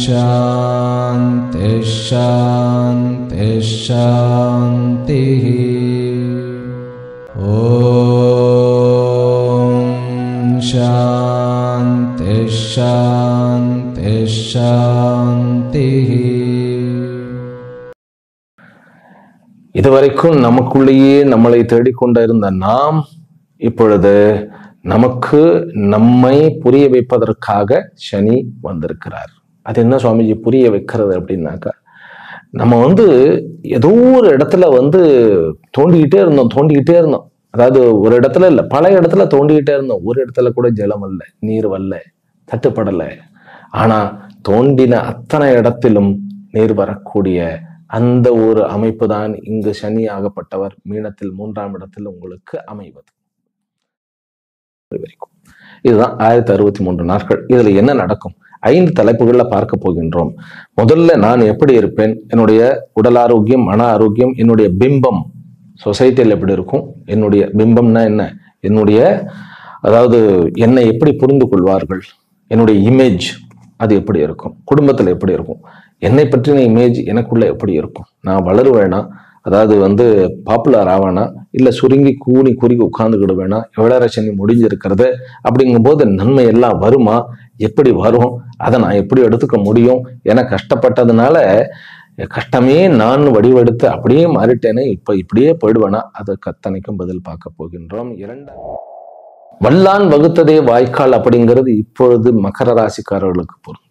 शांति शांति शांति। ओम शांति शांति शांति। இதுவரைக்கும் நமக்குள்ளேயே நம்மளை தேடிக்கொண்டிருந்த நாம் இப்பொழுது நமக்கு நம்மை புரிய வைப்பதற்காக சனி வந்திருக்கிறார். அது என்ன சுவாமிஜி புரிய வைக்கிறது அப்படின்னாக்கா, நம்ம ஏதோ ஒரு இடத்துல தோண்டிக்கிட்டே இருந்தோம். அதாவது ஒரு இடத்துல இல்லை, பல இடத்துல தோண்டிக்கிட்டே இருந்தோம். ஒரு இடத்துல கூட ஜலம் வரல, நீர் வரல, தட்டுப்படலை. ஆனா தோண்டின அத்தனை இடத்திலும் நீர் வரக்கூடிய அந்த ஒரு அமைப்பு தான் இங்கு சனி ஆகப்பட்டவர் மீனத்தில் 3ஆம் இடத்தில் உங்களுக்கு அமைவது. இதுதான் 1063 நாட்கள். இதுல என்ன நடக்கும்? 5 தலைப்புகள்ல பார்க்க போகின்றோம். முதல்ல நான் எப்படி இருப்பேன், என்னுடைய உடல் ஆரோக்கியம், மன ஆரோக்கியம், என்னுடைய பிம்பம் சொசைட்டியில் எப்படி இருக்கும், என்னுடைய பிம்பம்னா என்ன, அதாவது என்னை எப்படி புரிந்து கொள்வார்கள், என்னுடைய இமேஜ் அது எப்படி இருக்கும், குடும்பத்துல எப்படி இருக்கும், என்னை பற்றின இமேஜ் எனக்குள்ள எப்படி இருக்கும், நான் வளருவேனா, அதாவது பாப்புலர் ஆவானா, இல்லை சுருங்கி குறுகி உட்கார்ந்துக்கிட வேணா, எவ்வளோ சனி முடிஞ்சிருக்கிறது அப்படிங்கும் போது நன்மை எல்லாம் வருமா, எப்படி வரும், அதை நான் எப்படி எடுத்துக்க முடியும், என கஷ்டப்பட்டதுனால கஷ்டமே நான் வடிவெடுத்து அப்படியே மாறிட்டேனே, இப்படியே போயிடுவேனா, அதற்கு அத்தனைக்கும் பதில் பார்க்க போகின்றோம். வல்லான் வகுத்ததே வாய்க்கால் அப்படிங்கிறது இப்பொழுது மகர ராசிக்காரர்களுக்கு பொருந்தும்.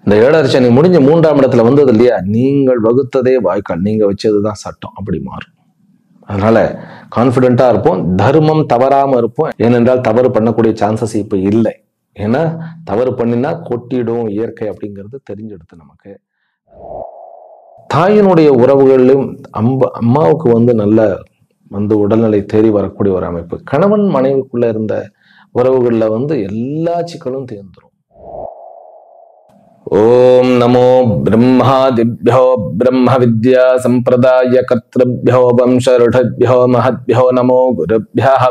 இந்த 7ஆம் சனி முடிஞ்ச 3ஆம் இடத்துல வந்தது இல்லையா, நீங்கள் வகுத்ததே வாய்க்கால், நீங்க வச்சதுதான் சட்டம், அப்படி மாறும். அதனால கான்பிடென்டா இருப்போம், தர்மம் தவறாம இருப்போம். ஏனென்றால் தவறு பண்ணக்கூடிய சான்சஸ் இப்ப இல்லை. ஏன்னா தவறு பண்ணினா கொட்டிடும் இயற்கை அப்படிங்கிறது தெரிஞ்செடுத்து நமக்கு. தாயினுடைய உறவுகளிலும் அம்மாவுக்கு நல்ல உடல்நிலை தேறி வரக்கூடிய ஒரு அமைப்பு. கணவன் மனைவிக்குள்ள இருந்த உறவுகள்ல எல்லா சிக்கலும் தேர்ந்துரும். ஓம் நமோ பிரம்மாதிभ्यो ब्रह्म विद्या संप्रदाय कर्तृभ्यो वंशऋषभ्यो महद्भ्यो नमो गुरुभ्यः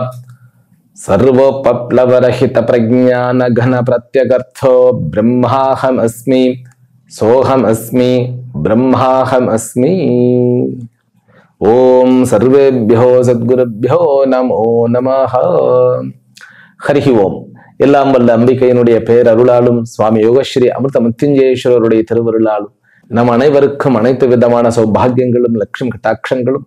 सर्वोपप्लवरहित प्रज्ञान घन प्रत्यगर्थो ब्रह्माहम अस्मि सोहम अस्मि ब्रह्माहम अस्मि। ओम सर्वेभ्यो सद्गुरुभ्यो नमो नमः। हरि ओम. எல்லாம் வல்ல அம்பிகையினுடைய பேரருளாலும் சுவாமி யோகஸ்ரீ அமிர்த மிருத்யுஞ்சயேஸ்வரருடைய திருவருளாலும் நம் அனைவருக்கும் அனைத்து விதமான சௌபாகியங்களும் லட்சுமி கட்டாட்சங்களும்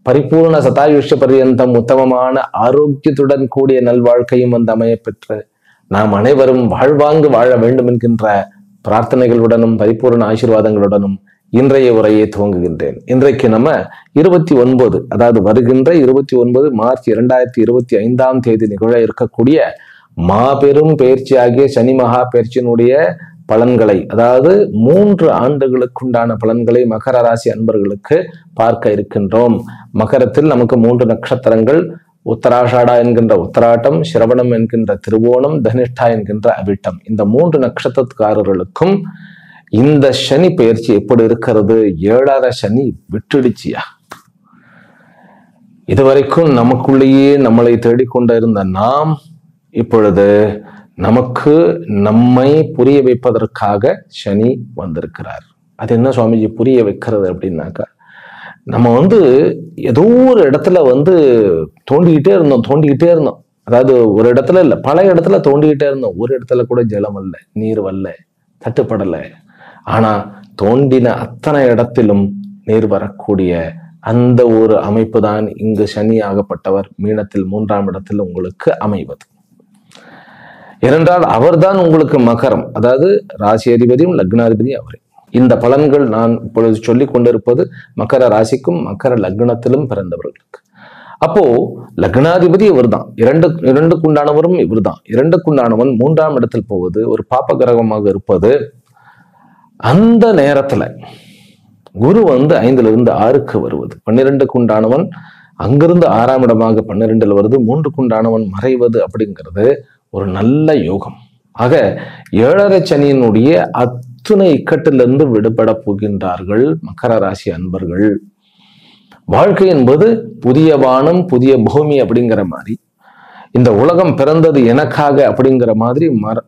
பரிபூர்ண சதாயுஷ்ய பர்யந்தம் உத்தமமான ஆரோக்கியத்துடன் கூடிய நல்வாழ்க்கையும் அமைய பெற்று நாம் அனைவரும் வாழ்வாங்கு வாழ வேண்டும் என்கின்ற பிரார்த்தனைகளுடனும் பரிபூர்ண ஆசீர்வாதங்களுடனும் இன்றைய உரையை துவங்குகின்றேன். இன்றைக்கு நம்ம 29, அதாவது வருகின்ற 29 மார்ச் 2025 நிகழ இருக்கக்கூடிய மாபெரும் பயிற்சியாகிய சனி மகா பயிற்சியினுடைய பலன்களை, அதாவது 3 ஆண்டுகளுக்குண்டான பலன்களை மகர ராசி அன்பர்களுக்கு பார்க்க இருக்கின்றோம். மகரத்தில் நமக்கு 3 நட்சத்திரங்கள், உத்தராஷாடா என்கின்ற உத்தராட்டம், சிரவணம் என்கின்ற திருவோணம், தனிஷ்டா என்கின்ற அவிட்டம். இந்த 3 நட்சத்திரக்காரர்களுக்கும் இந்த சனி பயிற்சி எப்படி இருக்கிறது? 7ஆம் சனி விட்டுடுச்சியா? இதுவரைக்கும் நமக்குள்ளேயே நம்மளை தேடிக்கொண்டிருந்த நாம் இப்பொழுது நமக்கு நம்மை புரிய வைப்பதற்காக சனி வந்திருக்கிறார். அது என்ன சுவாமிஜி புரிய வைக்கிறது அப்படின்னாக்கா, நம்ம ஏதோ ஒரு இடத்துல தோண்டிக்கிட்டே இருந்தோம். அதாவது ஒரு இடத்துல இல்லை, பல இடத்துல தோண்டிக்கிட்டே இருந்தோம். ஒரு இடத்துல கூட ஜலம் வரல, நீர் வரல, தட்டுப்படலை. ஆனா தோண்டின அத்தனை இடத்திலும் நீர் வரக்கூடிய அந்த ஒரு அமைப்பு தான் இங்கு சனி ஆகப்பட்டவர் மீனத்தில் 3ஆம் இடத்தில் உங்களுக்கு அமைவது. ஏனென்றால் அவர்தான் உங்களுக்கு மகரம், அதாவது ராசி அதிபதியும் லக்னாதிபதியும் அவரே. இந்த பலன்கள் நான் இப்பொழுது சொல்லிக் கொண்டிருப்பது மகர ராசிக்கும் மகர லக்னத்திலும் பிறந்தவர்களுக்கு. அப்போ லக்னாதிபதி இவர் தான், இரண்டுக்குண்டானவரும் இவர் தான். 2க்குண்டானவன் 3ஆம் இடத்தில் போவது, ஒரு பாப்ப கிரகமாக இருப்பது. அந்த நேரத்துல குரு 5லிருந்து 6க்கு வருவது, 12க்குண்டானவன் அங்கிருந்து 6ஆம் இடமாக 12ல் வருது, 3க்குண்டானவன் மறைவது அப்படிங்கிறது ஒரு நல்ல யோகம். ஆக 7ஆம் சனியினுடைய அத்துணை இக்கட்டிலிருந்து விடுபட போகின்றார்கள் மகர ராசி அன்பர்கள். வாழ்க்கை என்பது புதிய வானம் புதிய பூமி அப்படிங்கிற மாதிரி, இந்த உலகம் பிறந்தது எனக்காக அப்படிங்கிற மாதிரி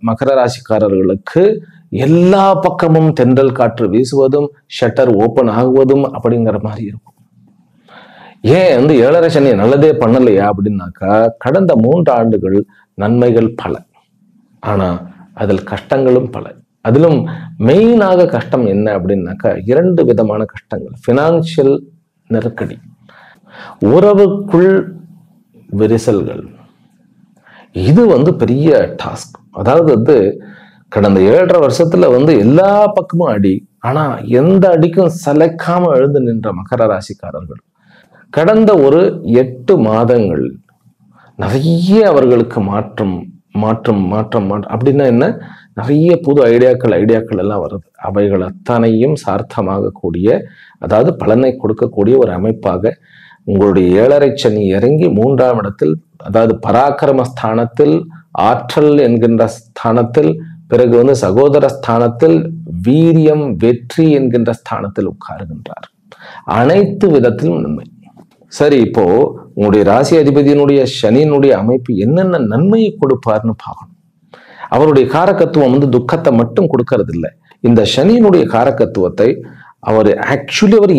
மகர ராசிக்காரர்களுக்கு எல்லா பக்கமும் தென்றல் காற்று வீசுவதும் ஷட்டர் ஓப்பன் ஆகுவதும் அப்படிங்கிற மாதிரி இருக்கும். ஏன் வந்து 7.5 சனி நல்லதே பண்ணலையா அப்படின்னாக்கா, கடந்த 3 ஆண்டுகள் நன்மைகள் பல, ஆனா அதில் கஷ்டங்களும் பல. அதிலும் மெயினாக கஷ்டம் என்ன அப்படின்னாக்கா 2 விதமான கஷ்டங்கள். ஃபினான்சியல் நெருக்கடி, உறவுக்குள் விரிசல்கள். இது வந்து பெரிய டாஸ்க். அதாவது வந்து கடந்த 7.5 வருஷத்துல வந்து எல்லா பக்கமும் அடி, ஆனா எந்த அடிக்கும் சளைக்காம எழுந்து நின்ற மகர ராசிக்காரர்கள் கடந்த ஒரு 8 மாதங்கள் நிறைய அவர்களுக்கு மாற்றம் அப்படின்னா என்ன, நிறைய புது ஐடியாக்கள் எல்லாம் வருது. அவைகள் அத்தனையும் சார்த்தமாக கூடிய, அதாவது பலனை கொடுக்கக்கூடிய ஒரு அமைப்பாக உங்களுடைய 7.5 சனி இறங்கி 3ஆம் இடத்தில், அதாவது பராக்கிரம ஸ்தானத்தில், ஆற்றல் என்கின்ற ஸ்தானத்தில், பிறகு வந்து சகோதர ஸ்தானத்தில், வீரியம் வெற்றி என்கின்ற ஸ்தானத்தில் உட்காருகின்றார். அனைத்து விதத்திலும் நன்மை. சரி, இப்போ உங்களுடைய ராசி அதிபதியினுடைய சனியினுடைய அமைப்பு என்னென்ன நன்மையை கொடுப்பார்னு பார்க்கணும். அவருடைய காரகத்துவம் வந்து துக்கத்தை மட்டும் கொடுக்கறது இல்லை. இந்த சனியினுடைய காரகத்துவத்தை அவர்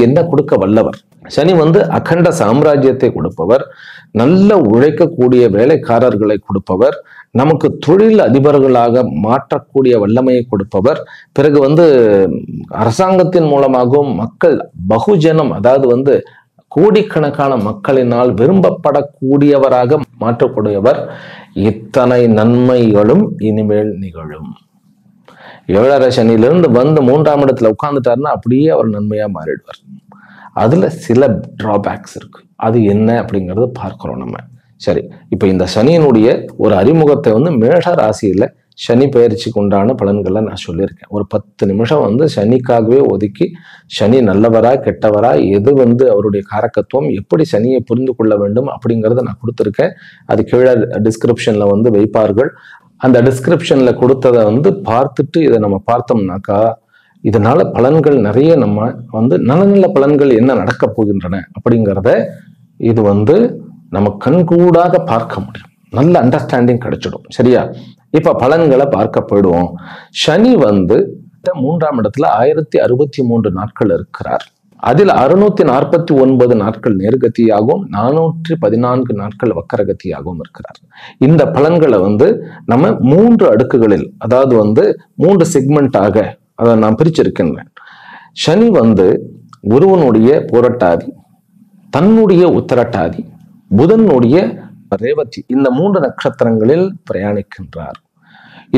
என்ன கொடுக்க வல்லவர். சனி வந்து அகண்ட சாம்ராஜ்யத்தை கொடுப்பவர், நல்ல உழைக்கக்கூடிய வேலைக்காரர்களை கொடுப்பவர், நமக்கு தொழில் அதிபர்களாக மாற்றக்கூடிய வல்லமையை கொடுப்பவர், பிறகு வந்து அரசாங்கத்தின் மூலமாகவும் மக்கள் பகுஜனம், அதாவது வந்து கோடிக்கணக்கான மக்களினால் விரும்பப்படக்கூடியவராக மாற்றக்கூடியவர். இத்தனை நன்மைகளும் இனிமேல் நிகழும். 7.5 சனியிலிருந்து வந்து 3ஆம் இடத்துல உட்கார்ந்துட்டாருன்னா அப்படியே அவர் நன்மையா மாறிடுவார். அதுல சில டிராபேக்ஸ் இருக்கு. அது என்ன அப்படிங்கறத பார்க்கிறோம் நம்ம. சரி, இப்ப இந்த சனியினுடைய ஒரு அறிமுகத்தை வந்து மேஷ ராசியில சனி பெயர்ச்சிக்கு உண்டான பலன்களை நான் சொல்லியிருக்கேன். ஒரு 10 நிமிஷம் வந்து சனிக்காகவே ஒதுக்கி, சனி நல்லவரா கெட்டவரா, எது வந்து அவருடைய காரகத்துவம், எப்படி சனியை புரிந்து கொள்ள வேண்டும் அப்படிங்கிறத நான் கொடுத்துருக்கேன். அது கீழே டிஸ்கிரிப்ஷன்ல வந்து வைப்பார்கள். அந்த டிஸ்கிரிப்ஷன்ல கொடுத்ததை வந்து பார்த்துட்டு இதை நம்ம பார்த்தோம்னாக்கா, இதனால பலன்கள் நிறைய, நம்ம வந்து நல்ல நல்ல பலன்கள் என்ன நடக்க போகின்றன அப்படிங்கிறத இது வந்து நம்ம கண்கூடாக பார்க்க முடியும். நல்ல அண்டர்ஸ்டாண்டிங் கிடைச்சிடும். சரியா? இப்ப பலன்களை பார்க்க போயிடுவோம். சனி வந்து 3ஆம் இடத்துல 1063 நாட்கள் இருக்கிறார். அதில் 649 நாட்கள் நேர்கதியாகவும் 414 நாட்கள் வக்கரகதியாகவும் இருக்கிறார். இந்த பலன்களை வந்து நம்ம 3 அடுக்குகளில், அதாவது வந்து 3 செக்மெண்டாக அதை நான் பிரிச்சிருக்கின்றேன். சனி வந்து குருவனுடைய புரட்டாதி, தன்னுடைய உத்திரட்டாதி, புதனுடைய ரேவதி, இந்த 3 நட்சத்திரங்களில் பிரயாணிக்கின்றார்.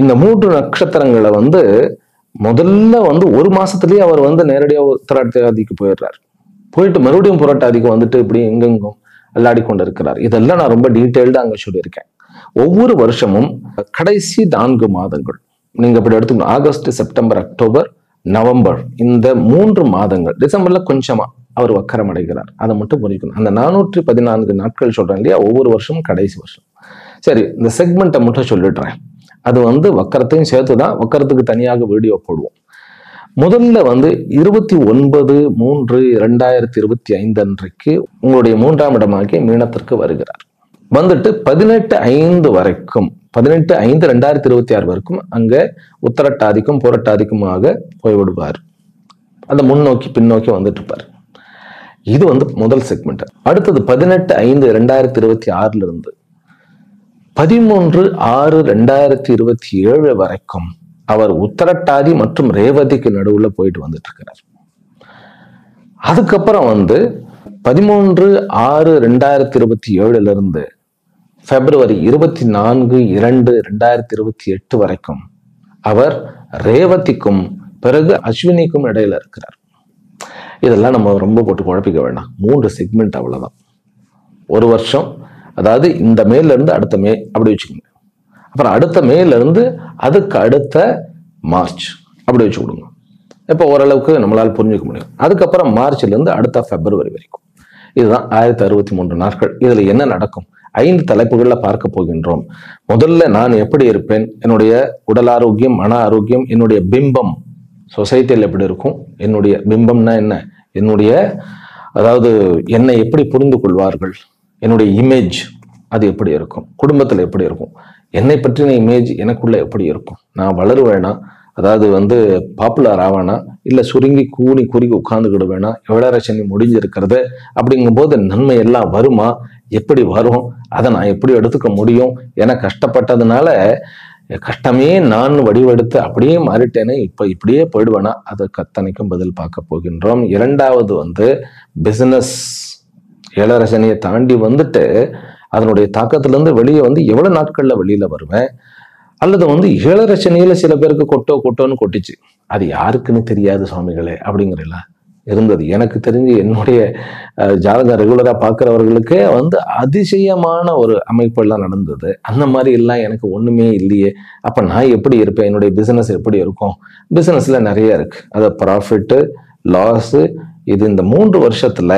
இந்த 3 நட்சத்திரங்களை வந்து முதல்ல வந்து 1 மாசத்திலேயே அவர் வந்து நேரடியாக உத்திரட்டாதிக்கு போயிடுறார். போயிட்டு மறுபடியும் புரட்டாதிக்கு வந்துட்டு இப்படி எங்கெங்கும் அல்லாடி கொண்டு இருக்கிறார். இதெல்லாம் நான் ரொம்ப டீட்டெயில்டா அங்க சொல்லியிருக்கேன். ஒவ்வொரு வருஷமும் கடைசி 4 மாதங்கள் நீங்க இப்படி எடுத்துக்கணும். ஆகஸ்ட், செப்டம்பர், அக்டோபர், நவம்பர், இந்த 3 மாதங்கள், டிசம்பர்ல கொஞ்சமா அவர் வக்கரம் அடைகிறார். அதை மட்டும் புரிஞ்சுக்கணும். அந்த 414 நாட்கள் சொல்றேன் இல்லையா, ஒவ்வொரு வருஷமும் கடைசி வருஷம். சரி, இந்த செக்மெண்ட்டை மட்டும் சொல்லிடுறேன். அது வந்து வக்கரத்தையும் சேர்த்துதான், வக்கரத்துக்கு தனியாக வீடியோ போடுவோம். முதல்ல வந்து 29/3/2025 அன்றைக்கு உங்களுடைய 3ஆம் இடமாகிய மீனத்திற்கு வருகிறார். வந்துட்டு 18/5 வரைக்கும், 18/5/2026 வரைக்கும் அங்க உத்தரட்டாதிக்கும் புரட்டாதிக்குமாக போய்விடுவார். அந்த முன்னோக்கி பின்னோக்கி வந்துட்டு இருப்பார். இது வந்து முதல் செக்மெண்ட். அடுத்தது 18/5/2026 இருந்து 13/6/2027 வரைக்கும் அவர் உத்தரட்டாதி மற்றும் ரேவதிக்கு நடுவுல போயிட்டு வந்துட்டு இருக்கிறார். அதுக்கப்புறம் வந்து 13/6/2027 இருந்து பிப்ரவரி 24/2/2028 வரைக்கும் அவர் ரேவதிக்கும் பிறகு அஸ்வினிக்கும் இடையில இருக்கிறார். இதெல்லாம் நம்ம ரொம்ப போட்டு குழப்பிக்க வேண்டாம். 3 செக்மெண்ட், அவ்வளவுதான். ஒரு வருஷம், அதாவது இந்த மேல இருந்து அடுத்த மே அப்படி வச்சுக்கோங்க. அப்புறம் அடுத்த மேல இருந்து அதுக்கு அடுத்த மார்ச் அப்படி வச்சு கொடுங்க. இப்போ ஓரளவுக்கு நம்மளால் புரிஞ்சுக்க முடியும். அதுக்கப்புறம் மார்ச்ல இருந்து அடுத்த பிப்ரவரி வரைக்கும். இதுதான் 1063 நாட்கள். இதுல என்ன நடக்கும்? 5 தலைப்புகள்ல பார்க்க போகின்றோம். முதல்ல நான் எப்படி இருப்பேன், என்னுடைய உடல் ஆரோக்கியம், மன ஆரோக்கியம், என்னுடைய பிம்பம் சொசைட்டியில் எப்படி இருக்கும், என்னுடைய பிம்பம்னா என்ன, என்னுடைய அதாவது என்னை எப்படி புரிந்து கொள்வார்கள், என்னுடைய இமேஜ் அது எப்படி இருக்கும், குடும்பத்தில் எப்படி இருக்கும், என்னை பற்றின இமேஜ் எனக்குள்ள எப்படி இருக்கும், நான் வளருவேனா அதாவது வந்து பாப்புலர் ஆவானா, இல்ல சுருங்கி கூணி குறுகி உட்கார்ந்துக்கிட வேணா, ஏழரை சனி முடிஞ்சிருக்கிறது அப்படிங்கும் போது நன்மை எல்லாம் வருமா, எப்படி வரும், அதை நான் எப்படி எடுத்துக்க முடியும் என கஷ்டப்பட்டதுனால கஷ்டமே நான் வடிவெடுத்து அப்படியே மாறிட்டேனே, இப்ப இப்படியே போயிடுவேனா, அதுக்கு அத்தனைக்கும் பதில் பார்க்க போகின்றோம். இரண்டாவது வந்து பிசினஸ். ஏழரை சனியை தாண்டி வந்துட்டு அதனுடைய தாக்கத்துல இருந்து வெளியே வந்து எவ்வளவு நாட்கள்ல வெளியில வருவேன், அல்லது வந்து ஏழரை சனியில சில பேருக்கு கொட்டோன்னு கொட்டிச்சு, அது யாருக்குன்னு தெரியாது சுவாமிகளே அப்படிங்கிறல இருந்தது. எனக்கு தெரிஞ்சு என்னுடைய ஜாதகம் ரெகுலரா பார்க்கிறவர்களுக்கே வந்து அதிசயமான ஒரு அமைப்பு எல்லாம் நடந்தது. அந்த மாதிரி எல்லாம் எனக்கு ஒண்ணுமே இல்லையே, அப்ப நான் எப்படி இருப்பேன், என்னுடைய பிசினஸ் எப்படி இருக்கும்? பிசினஸ்ல நிறைய இருக்கு, அது ப்ராஃபிட்டு லாஸ். இது இந்த 3 வருஷத்துல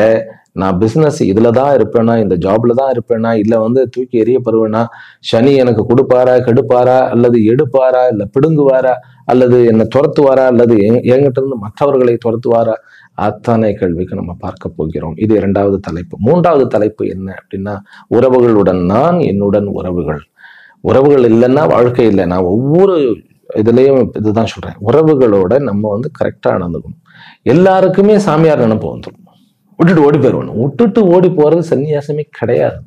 நான் பிசினஸ் இதுல தான் இருப்பேனா, இந்த ஜாப்ல தான் இருப்பேனா, இல்ல வந்து தூக்கி எறியப்படுவேனா, சனி எனக்கு கொடுப்பாரா கெடுப்பாரா, அல்லது எடுப்பாரா இல்ல பிடுங்குவாரா, அல்லது என்னை துரத்துவாரா, அல்லது என்கிட்ட இருந்து மற்றவர்களை துரத்துவாரா, அத்தனை கேள்விக்கு நம்ம பார்க்க போகிறோம். இது இரண்டாவது தலைப்பு. மூன்றாவது தலைப்பு என்ன அப்படின்னா, உறவுகளுடன் நான், என்னுடன் உறவுகள். உறவுகள் இல்லைன்னா வாழ்க்கை இல்லை. நான் ஒவ்வொரு இதுலயும் இதுதான் சொல்றேன், உறவுகளோட நம்ம வந்து கரெக்டா நடந்துக்கணும். எல்லாருக்குமே சாமியார் நினைப்பு வந்துடும், விட்டுட்டு ஓடி போயிடுவானு. விட்டுட்டு ஓடி போறது சன்னியாசமே கிடையாது.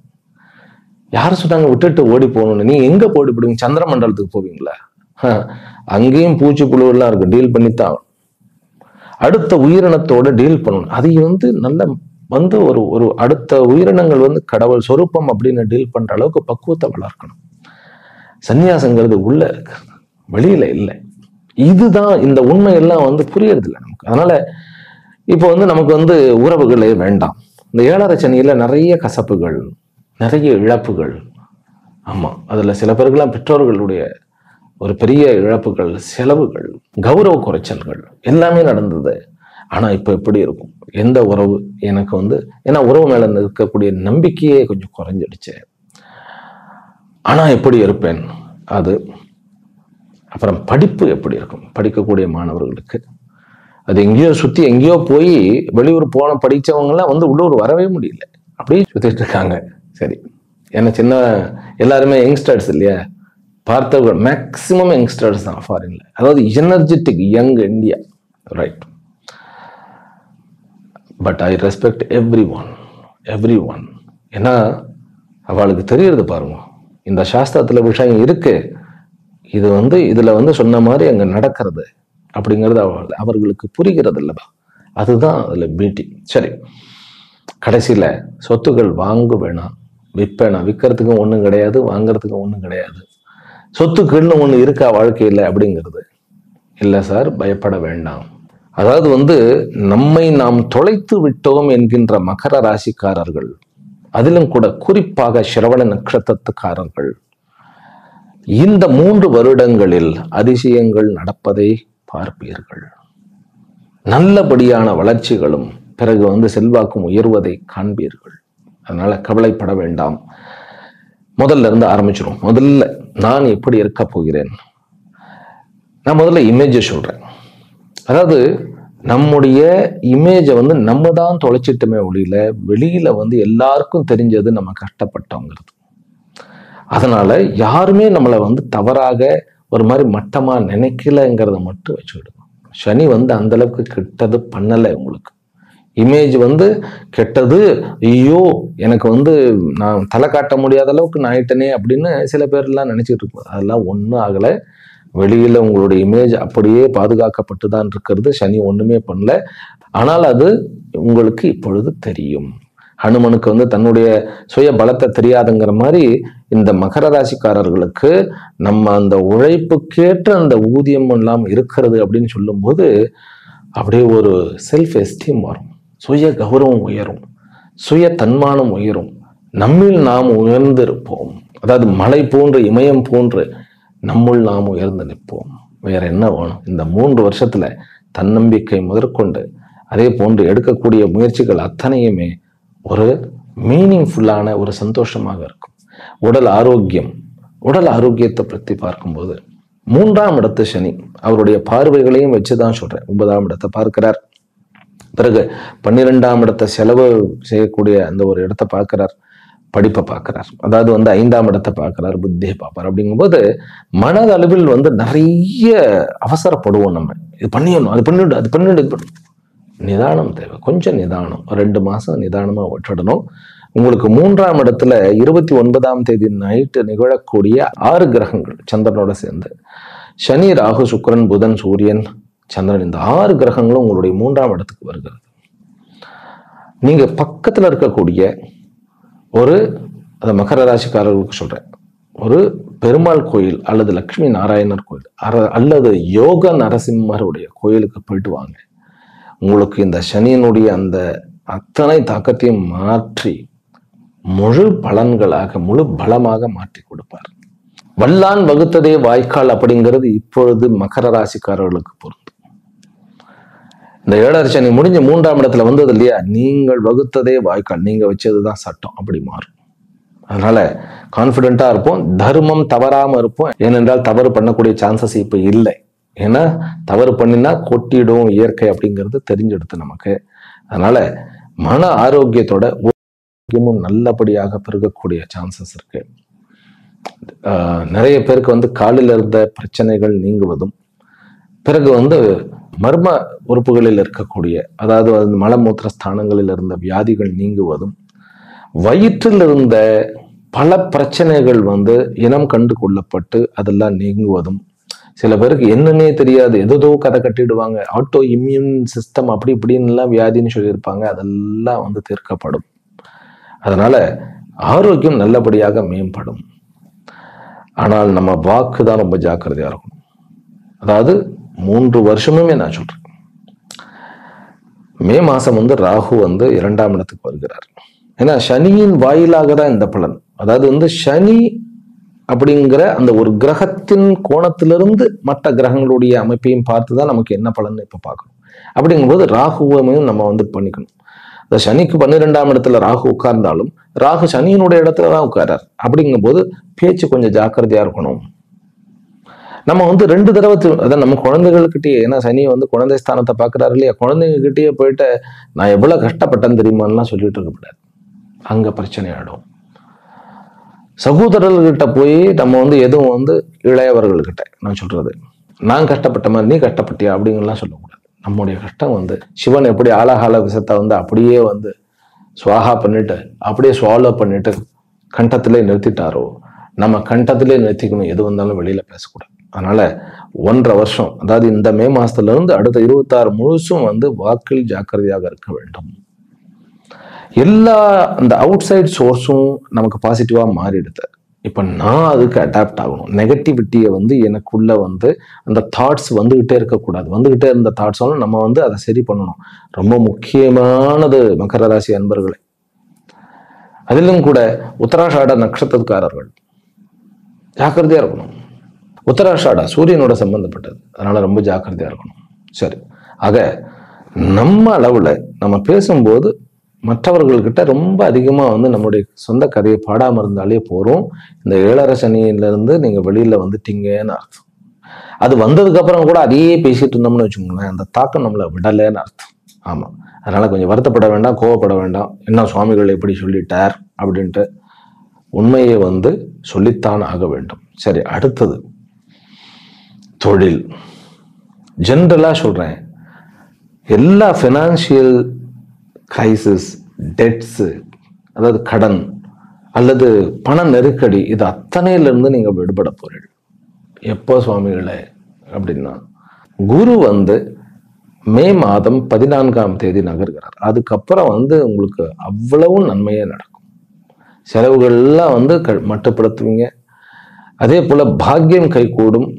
யாரு சொன்னாங்க விட்டுட்டு ஓடி போகணும்னு? நீங்க எங்க போடி போடுவீங்க? சந்திர மண்டலத்துக்கு போவீங்களா? அங்கேயும் பூச்சி புழு எல்லாம் இருக்கு, டீல் பண்ணித்தான். அடுத்த உயிரினத்தோட டீல் பண்ணணும். அதை வந்து நல்ல வந்து ஒரு அடுத்த உயிரினங்கள் வந்து கடவுள் சொரூபம் அப்படின்னு டீல் பண்ற அளவுக்கு பக்குவத்தை வளர்க்கணும். சன்னியாசங்கிறது உள்ள இருக்கு, வெளியில இல்லை. இதுதான் இந்த உண்மை எல்லாம் வந்து புரியறது இல்லை நமக்கு. அதனால இப்போ வந்து நமக்கு வந்து உறவுகளே வேண்டாம். இந்த ஏழரை சனியில நிறைய கசப்புகள், நிறைய இழப்புகள். ஆமா, அதுல சில பேருக்கெல்லாம் பெற்றோர்களுடைய ஒரு பெரிய இழப்புகள், செலவுகள், கௌரவ குறைச்சல்கள் எல்லாமே நடந்தது. ஆனா இப்ப எப்படி இருக்கும்? எந்த உறவு எனக்கு வந்து, ஏன்னா உறவு மேல இருக்கக்கூடிய நம்பிக்கையே கொஞ்சம் குறைஞ்சிடுச்சு. ஆனா எப்படி இருப்பேன் அது. அப்புறம் படிப்பு எப்படி இருக்கும்? படிக்கக்கூடிய மாணவர்களுக்கு அது எங்கேயோ சுத்தி எங்கேயோ போய் வெளியூர் போன படிச்சவங்க எல்லாம் வந்து உள்ளூர் வரவே முடியல, அப்படியே சுத்திட்டு இருக்காங்க. சரி, ஏன்னா சின்ன எல்லாருமே யங்ஸ்டர்ஸ் இல்லையா, பார்த்தவர்கள் மேக்சிமம் யங்ஸ்டர்ஸ் தான் ஃபாரின்ல. அதாவது energetic young India, right. But I respect every one. ஏன்னா அவளுக்கு தெரியறது பாருங்க, இந்த சாஸ்திரத்துல விஷயம் இருக்கு, இது வந்து இதுல வந்து சொன்ன மாதிரி அங்க நடக்கிறது அப்படிங்கிறது அவர்களுக்கு புரிகிறது இல்லவா? அதுதான் அதுல பியூட்டி. சரி, கடைசியில சொத்துக்கள் வாங்க வேணாம், விற்பேனா, விற்கிறதுக்கும் ஒண்ணும் கிடையாது, வாங்கறதுக்கும் ஒண்ணும் கிடையாது. சொத்துக்கள்னு ஒண்ணு இருக்கா வாழ்க்கையில அப்படிங்கிறது இல்ல சார், பயப்பட வேண்டாம். அதாவது வந்து நம்மை நாம் தொலைத்து விட்டோம் என்கின்ற மகர ராசிக்காரர்கள், அதிலும் கூட குறிப்பாக சிரவண நட்சத்திரத்துக்காரர்கள், இந்த 3 வருடங்களில் அதிசயங்கள் நடப்பதை பார்ப்பீர்கள். நல்லபடியான வளர்ச்சிகளும் பிறகு வந்து செல்வாக்கும் உயர்வதை காண்பீர்கள். அதனால கவலைப்பட வேண்டாம். முதல்ல இருந்து ஆரம்பிச்சிடும். முதல்ல நான் எப்படி இருக்க போகிறேன், நான் முதல்ல இமேஜை சொல்றேன். அதாவது நம்முடைய இமேஜை வந்து நம்ம தான் தொலைச்சிட்டுமே ஒழியல, வெளியில வந்து எல்லாருக்கும் தெரிஞ்சது நம்ம கஷ்டப்பட்டோங்கிறது. அதனால யாருமே நம்மளை வந்து தவறாக ஒரு மாதிரி மட்டமா நினைக்கலங்கிறத மட்டும் வச்சுக்கிடுங்க. சனி வந்து அந்த அளவுக்கு கெட்டது பண்ணலை உங்களுக்கு. இமேஜ் வந்து கெட்டது, ஐயோ எனக்கு வந்து நான் தலை காட்ட முடியாத அளவுக்கு நான் ஆயிட்டனே அப்படின்னு சில பேர் எல்லாம் நினைச்சிட்டு இருக்கோம். அதெல்லாம் ஒன்றும் ஆகலை. வெளியில உங்களுடைய இமேஜ் அப்படியே பாதுகாக்கப்பட்டு தான் இருக்கிறது. சனி ஒண்ணுமே பண்ணல. ஆனால் அது உங்களுக்கு இப்பொழுது தெரியும். ஹனுமனுக்கு வந்து தன்னுடைய சுய பலத்தை தெரியாதுங்கிற மாதிரி இந்த மகர ராசிக்காரர்களுக்கு நம்ம அந்த உழைப்புக்கேற்ற அந்த ஊதியம் எல்லாம் இருக்கிறது அப்படின்னு சொல்லும் போது அப்படியே ஒரு செல்ஃப் எஸ்டீம் வரும், சுய கௌரவம் உயரும், சுய தன்மானம் உயரும், நம்மில் நாம் உயர்ந்திருப்போம். அதாவது மலை போன்று இமயம் போன்று நம்முள் நாம் உயர்ந்து நிற்போம். வேற என்ன வேணும்? இந்த 3 வருஷத்துல தன்னம்பிக்கை முதற்கொண்டு அதே போன்று எடுக்கக்கூடிய முயற்சிகள் அத்தனையுமே ஒரு மீனிங்ஃபுல்லான ஒரு சந்தோஷமாக இருக்கும். உடல் ஆரோக்கியத்தை பற்றி பார்க்கும்போது 3ஆம் இடத்து சனி அவருடைய பார்வைகளையும் வச்சுதான் சொல்றேன். 9ஆம் இடத்தை பார்க்கிறார், பிறகு 12ஆம் இடத்தை செலவு செய்யக்கூடிய அந்த ஒரு இடத்தை பார்க்கிறார், படிப்பை பார்க்கிறார். அதாவது வந்து 5ஆம் இடத்தை பார்க்கிறார், புத்தியை பார்ப்பார். அப்படிங்கும்போது மனதளவில் வந்து நிறைய அவசரப்படுவோம். நம்ம இது பண்ணிடணும், அது பண்ணிடு, அது பண்ணிடு, இது பண்ணணும். நிதானம் தேவை, கொஞ்சம் நிதானம். 2 மாசம் நிதானமா விட்டுடணும். உங்களுக்கு 3ஆம் இடத்துல 29ஆம் தேதி நைட்டு நிகழக்கூடிய 6 கிரகங்கள் சந்திரனோட சேர்ந்து, சனி, ராகு, சுக்கிரன், புதன், சூரியன், சந்திரன், இந்த 6 கிரகங்களும் உங்களுடைய 3ஆம் இடத்துக்கு வருகிறது. நீங்க பக்கத்துல இருக்கக்கூடிய ஒரு மகர ராசிக்காரர்களுக்கு சொல்றேன், ஒரு பெருமாள் கோயில் அல்லது லட்சுமி நாராயணர் கோயில் அல்லது யோக நரசிம்மருடைய கோயிலுக்கு போயிட்டு வாங்க. உங்களுக்கு இந்த சனியினுடைய அந்த அத்தனை தாக்கத்தையும் மாற்றி முழு பலன்களாக முழு பலமாக மாற்றி கொடுப்பார். வல்லான் வகுத்ததே வாய்க்கால் அப்படிங்கிறது இப்பொழுது மகர ராசிக்காரர்களுக்கு பொருந்தும். இந்த 7.5 சனி முடிஞ்சு 3ஆம் இடத்துல வந்தது இல்லையா, நீங்கள் வகுத்ததே வாய்க்கால், நீங்க வச்சதுதான் சட்டம், அப்படி மாறும். அதனால கான்பிடென்டா இருப்போம், தர்மம் தவறாம இருப்போம். ஏனென்றால் தவறு பண்ணக்கூடிய சான்சஸ் இப்ப இல்லை. ஏன்னா தவறு பண்ணினா கொட்டிடும் இயற்கை அப்படிங்கிறது தெரிஞ்செடுத்து நமக்கு. அதனால மன ஆரோக்கியத்தோட நல்லபடியாக பெருகக்கூடிய சான்சஸ் இருக்கு. நிறைய பேருக்கு வந்து காலில் இருந்த பிரச்சனைகள் நீங்குவதும், பிறகு வந்து மர்ம உறுப்புகளில் இருக்கக்கூடிய, அதாவது மலமூத்திர ஸ்தானங்களில் இருந்த வியாதிகள் நீங்குவதும், வயிற்றில் இருந்த பல பிரச்சனைகள் வந்து இனம் கண்டு கொள்ளப்பட்டு அதெல்லாம் நீங்குவதும், சில பேருக்கு என்னன்னே தெரியாது, ஏதோ கதை கட்டிடுவாங்க, ஆட்டோ இம்யூன் சிஸ்டம் அப்படி இப்படின்லாம் வியாதின்னு சொல்லியிருப்பாங்க, அதெல்லாம் வந்து தீர்க்கப்படும். அதனால ஆரோக்கியம் நல்லபடியாக மேம்படும். ஆனால் நம்ம வாக்கு தான் ரொம்ப ஜாக்கிரதையா இருக்கணும். அதாவது 3 வருஷமுமே நான் சொல்றேன், மே மாசம் வந்து ராகு வந்து 2ஆம் இடத்துக்கு வருகிறார். ஏன்னா சனியின் வாயிலாக தான் இந்த பலன். அதாவது வந்து சனி அப்படிங்கிற அந்த ஒரு கிரகத்தின் கோணத்திலிருந்து மற்ற கிரகங்களுடைய அமைப்பையும் பார்த்துதான் நமக்கு என்ன பலன் இப்ப பார்க்கணும். அப்படிங்கும்போது ராகுவையும் நம்ம வந்து பண்ணிக்கணும். இந்த சனிக்கு 12ஆம் இடத்துல ராகு உட்கார்ந்தாலும் ராகு சனியினுடைய இடத்துலதான் உட்கார்றார். அப்படிங்கும் போது பேச்சு கொஞ்சம் ஜாக்கிரதையா இருக்கணும். நம்ம வந்து 2 தடவை அதான் நம்ம குழந்தைகள்கிட்டயே, ஏன்னா சனி வந்து குழந்தை ஸ்தானத்தை பார்க்கறாரு இல்லையா, குழந்தைங்க கிட்டேயே போயிட்டு நான் எவ்வளவு கஷ்டப்பட்டேன்னு தெரியுமான்லாம் சொல்லிட்டு இருக்கக்கூடாது. அங்க பிரச்சனை ஆயிடும். சகோதரர்கிட்ட போய் நம்ம வந்து எதுவும் வந்து இளையவர்கள்கிட்ட நான் சொல்றது, நான் கஷ்டப்பட்ட மாதிரி நீ கஷ்டப்பட்டியா அப்படிங்கலாம் சொல்லக்கூடாது. நம்முடைய கஷ்டம் வந்து சிவன் எப்படி ஆலாகால விஷத்தை வந்து அப்படியே வந்து சுவாகா பண்ணிட்டு அப்படியே சுவாலோ பண்ணிட்டு கண்டத்திலே நிறுத்திட்டாரோ, நம்ம கண்டத்திலே நிறுத்திக்கணும். எது வந்தாலும் வெளியில பேசக்கூடாது. அதனால 1.5 வருஷம், அதாவது இந்த மே மாசத்துல இருந்து அடுத்த 26 முழுசும் வந்து வாக்கில் ஜாக்கிரதையாக இருக்க வேண்டும். எல்லா அந்த அவுட் சைட் சோர்ஸும் நமக்கு பாசிட்டிவா மாறிடுது. இப்ப நான் அதுக்கு அடாப்ட் ஆகணும். நெகட்டிவிட்டியை வந்து எனக்குள்ள வந்து அந்த தாட்ஸ் வந்துகிட்டே இருக்கக்கூடாது. வந்துகிட்டே இருந்த தாட்ஸாலும் நம்ம வந்து அதை சரி பண்ணணும். ரொம்ப முக்கியமானது மகர ராசி அன்பர்களே. அதிலும் கூட உத்தராஷாட நட்சத்திரக்காரர்கள் ஜாக்கிரதையா இருக்கணும். உத்தராஷாடா சூரியனோட சம்பந்தப்பட்டது, அதனால ரொம்ப ஜாக்கிரதையா இருக்கணும். சரி, ஆக நம்ம அளவுல நம்ம பேசும்போது மற்றவர்கள்கிட்ட ரொம்ப அதிகமா வந்து நம்முடைய சொந்த கதையை பாடாம இருந்தாலே போறோம். இந்த 7.5 சனியிலிருந்து நீங்க வெளியில வந்துட்டீங்கன்னு அர்த்தம். அது வந்ததுக்கு அப்புறம் கூட அதையே பேசிட்டு இருந்தோம்னு வச்சுக்கோங்களேன், அந்த தாக்கம் நம்மளை விடலைன்னு அர்த்தம். ஆமா, அதனால கொஞ்சம் வருத்தப்பட வேண்டாம், கோவப்பட வேண்டாம். என்ன சுவாமிகள் எப்படி சொல்லிட்டார் அப்படின்ட்டு உண்மையை வந்து சொல்லித்தான் ஆக வேண்டும். சரி, அடுத்தது தொழில். ஜென்ரலா சொல்றேன், எல்லா ஃபினான்சியல் கிரைசிஸ், டெட்ஸ், அதாவது கடன் அல்லது பண நெருக்கடி, இது அத்தனையிலிருந்து நீங்க விடுபட போறீர்கள். எப்போ சுவாமிகளே அப்படின்னா, குரு வந்து மே மாதம் 14ஆம் தேதி நகர்கிறார். அதுக்கப்புறம் வந்து உங்களுக்கு அவ்வளவு நன்மையே நடக்கும். செலவுகள் எல்லாம் வந்து மட்டுப்படுத்துவீங்க. அதே போல பாக்கியம் கைகூடும்.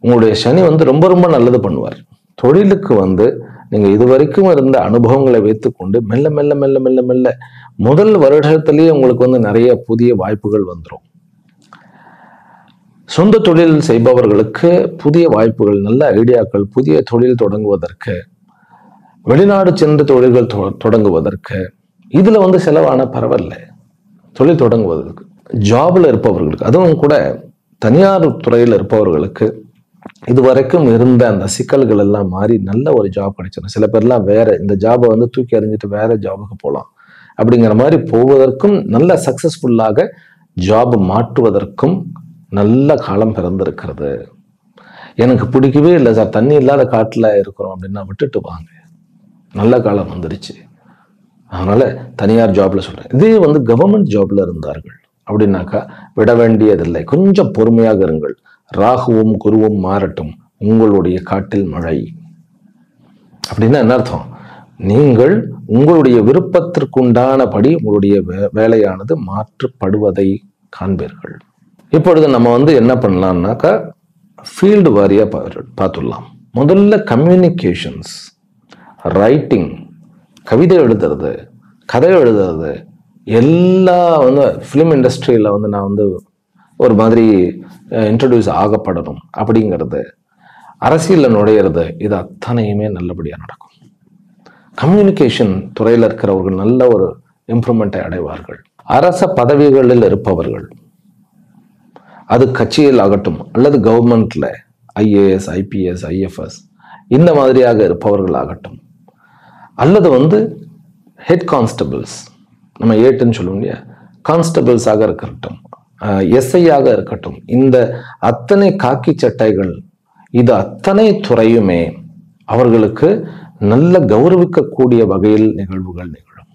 உங்களுடைய சனி வந்து ரொம்ப ரொம்ப நல்லது பண்ணுவார். தொழிலுக்கு வந்து நீங்க இதுவரைக்கும் இருந்த அனுபவங்களை வைத்துக்கொண்டு மெல்ல மெல்ல மெல்ல மெல்ல மெல்ல முதல் வருடத்திலேயே உங்களுக்கு வந்து நிறைய புதிய வாய்ப்புகள் வந்துடும். சொந்த தொழில் செய்பவர்களுக்கு புதிய வாய்ப்புகள், நல்ல ஐடியாக்கள், புதிய தொழில் தொடங்குவதற்கு, வெளிநாடு சென்று தொழில்கள் தொடங்குவதற்கு, இதுல வந்து செலவான பரவாயில்ல. தொழில் தொடங்குவதற்கு, ஜாப்ல இருப்பவர்களுக்கு, அதுவும் கூட தனியார் துறையில் இருப்பவர்களுக்கு இதுவரைக்கும் இருந்த அந்த சிக்கல்கள் எல்லாம் மாறி நல்ல ஒரு ஜாப் கிடைச்சிடும். சில பேர்லாம் வேற இந்த ஜாபை வந்து தூக்கி எறிஞ்சிட்டு வேற ஜாபுக்கு போகலாம். அப்படிங்கிற மாதிரி போவதற்கும், நல்ல சக்சஸ்ஃபுல்லாக ஜாப் மாற்றுவதற்கும் நல்ல காலம் பிறந்திருக்கிறது. எனக்கு பிடிக்கவே இல்லை சார், தண்ணி இல்லாத காட்டில் இருக்கிறோம் அப்படின்னா விட்டுட்டு வாங்க, நல்ல காலம் வந்துருச்சு. அதனால தனியார் ஜாப்ல சொல்றேன். இதே வந்து கவர்மெண்ட் ஜாப்ல இருந்தார்கள் அப்படின்னாக்கா விட வேண்டியதில்லை, கொஞ்சம் பொறுமையாக இருங்கள். ராகுவும் குருவும் மாறட்டும், உங்களுடைய காட்டில் மழை. அப்படின்னா என்ன அர்த்தம்? நீங்கள் உங்களுடைய விருப்பத்திற்குண்டானபடி உங்களுடைய வேலையானது மாற்றப்படுவதை காண்பீர்கள். இப்பொழுது நம்ம வந்து என்ன பண்ணலாம்னாக்கா ஃபீல்டு வாரியா பார்த்துடலாம். முதல்ல கம்யூனிகேஷன்ஸ், ரைட்டிங், கவிதை எழுதுறது, கதை எழுதுறது, எல்லா வந்து ஃபிலிம் இண்டஸ்ட்ரியில் வந்து நான் வந்து ஒரு மாதிரி இன்ட்ரடியூஸ் ஆகப்படணும் அப்படிங்கிறது, அரசியலில் நுழையிறது, இது அத்தனையுமே நல்லபடியாக நடக்கும். கம்யூனிகேஷன் துறையில் இருக்கிறவர்கள் நல்ல ஒரு இம்ப்ரூவ்மெண்ட்டை அடைவார்கள். அரச பதவிகளில் இருப்பவர்கள், அது கட்சியில் ஆகட்டும் அல்லது கவர்மெண்ட்ல ஐஏஎஸ், ஐபிஎஸ், ஐஎஃப்எஸ் இந்த மாதிரியாக இருப்பவர்கள் ஆகட்டும், அல்லது வந்து ஹெட் கான்ஸ்டபிள்ஸ், நம்ம ஏட்டுன்னு சொல்லுவோம் இல்லையா, கான்ஸ்டபிள்ஸாக இருக்கட்டும், எஸ்ஐயாக இருக்கட்டும், இந்த அத்தனை காக்கி சட்டைகள், இது அத்தனை துறையுமே அவர்களுக்கு நல்ல கௌரவிக்கக்கூடிய வகையில் நிகழ்வுகள் நிகழும்.